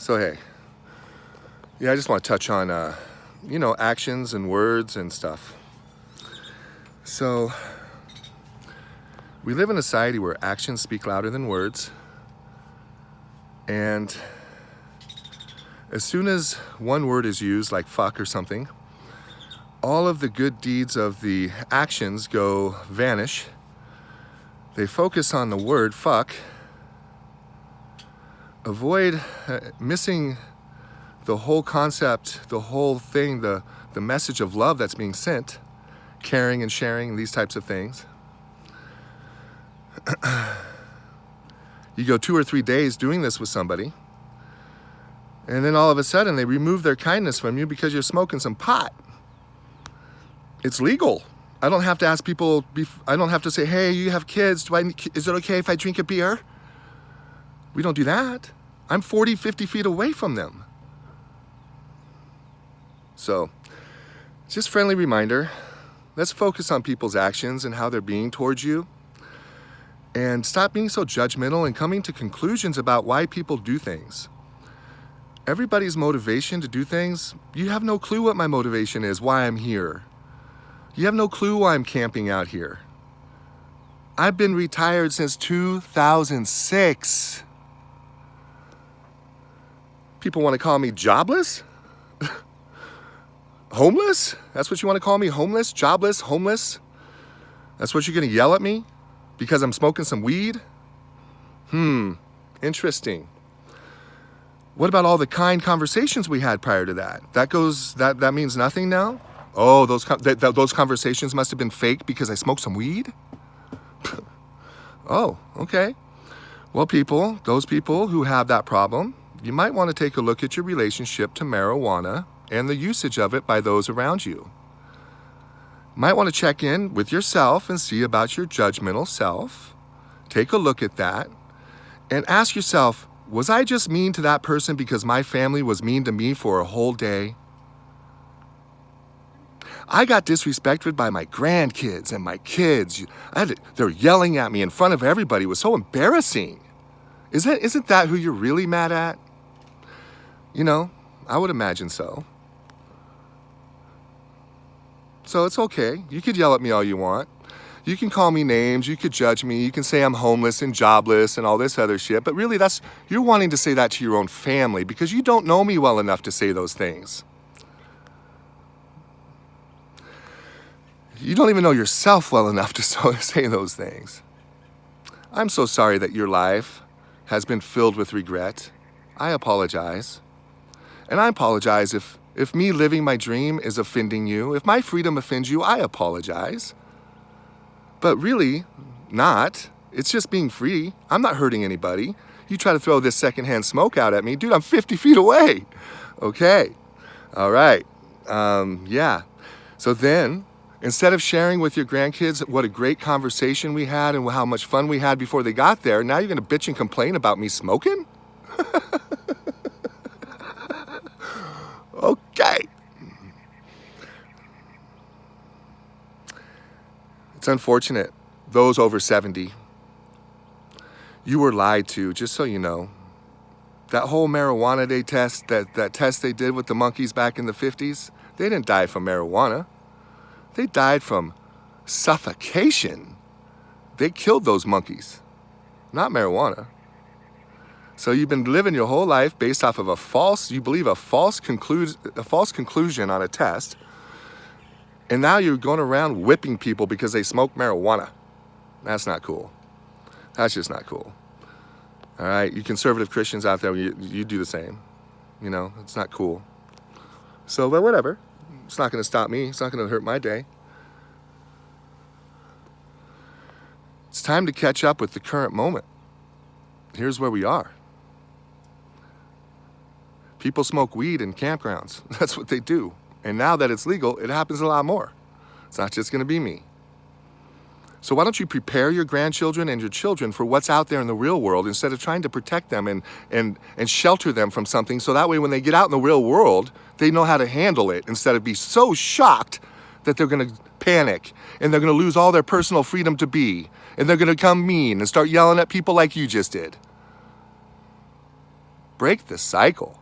So hey, yeah, I just want to touch on, actions and words and stuff. So we live in a society where actions speak louder than words. And as soon as one word is used, like fuck or something, all of the good deeds of the actions vanish. They focus on the word fuck. Avoid missing the whole concept, the whole thing, the message of love that's being sent, caring and sharing, these types of things. You go 2 or 3 days doing this with somebody, and then all of a sudden they remove their kindness from you because you're smoking some pot. It's legal. I don't have to ask people, I don't have to say, hey, you have kids, is it okay if I drink a beer? We don't do that. I'm 40, 50 feet away from them. So, just friendly reminder, let's focus on people's actions and how they're being towards you. And stop being so judgmental and coming to conclusions about why people do things. Everybody's motivation to do things, you have no clue what my motivation is, why I'm here. You have no clue why I'm camping out here. I've been retired since 2006. People want to call me jobless? Homeless? That's what you want to call me? Homeless? Jobless? Homeless? That's what you're going to yell at me? Because I'm smoking some weed? Interesting. What about all the kind conversations we had prior to that? That means nothing now? Oh, those conversations must have been fake because I smoked some weed? Oh, okay. Well, those people who have that problem, you might want to take a look at your relationship to marijuana and the usage of it by those around you. Might want to check in with yourself and see about your judgmental self. Take a look at that and ask yourself, was I just mean to that person because my family was mean to me for a whole day? I got disrespected by my grandkids and my kids. They're yelling at me in front of everybody. It was so embarrassing. Isn't that who you're really mad at? I would imagine so. So it's okay. You could yell at me all you want. You can call me names. You could judge me. You can say I'm homeless and jobless and all this other shit. But really, you're wanting to say that to your own family because you don't know me well enough to say those things. You don't even know yourself well enough to say those things. I'm so sorry that your life has been filled with regret. I apologize. And I apologize if me living my dream is offending you. If my freedom offends you, I apologize. But really, not. It's just being free. I'm not hurting anybody. You try to throw this secondhand smoke out at me. Dude, I'm 50 feet away. Okay. All right. Yeah. So then, instead of sharing with your grandkids what a great conversation we had and how much fun we had before they got there, now you're going to bitch and complain about me smoking? Okay. It's unfortunate. Those over 70, you were lied to, just so you know. That whole marijuana day test, that test they did with the monkeys back in the 50s, they didn't die from marijuana. They died from suffocation. They killed those monkeys, not marijuana. So you've been living your whole life based off of a false conclusion on a test. And now you're going around whipping people because they smoke marijuana. That's not cool. That's just not cool. All right, you conservative Christians out there, you do the same. It's not cool. So, but whatever. It's not going to stop me. It's not going to hurt my day. It's time to catch up with the current moment. Here's where we are. People smoke weed in campgrounds. That's what they do. And now that it's legal, it happens a lot more. It's not just going to be me. So why don't you prepare your grandchildren and your children for what's out there in the real world instead of trying to protect them and shelter them from something so that way when they get out in the real world, they know how to handle it instead of be so shocked that they're going to panic and they're going to lose all their personal freedom to be and they're going to become mean and start yelling at people like you just did. Break the cycle.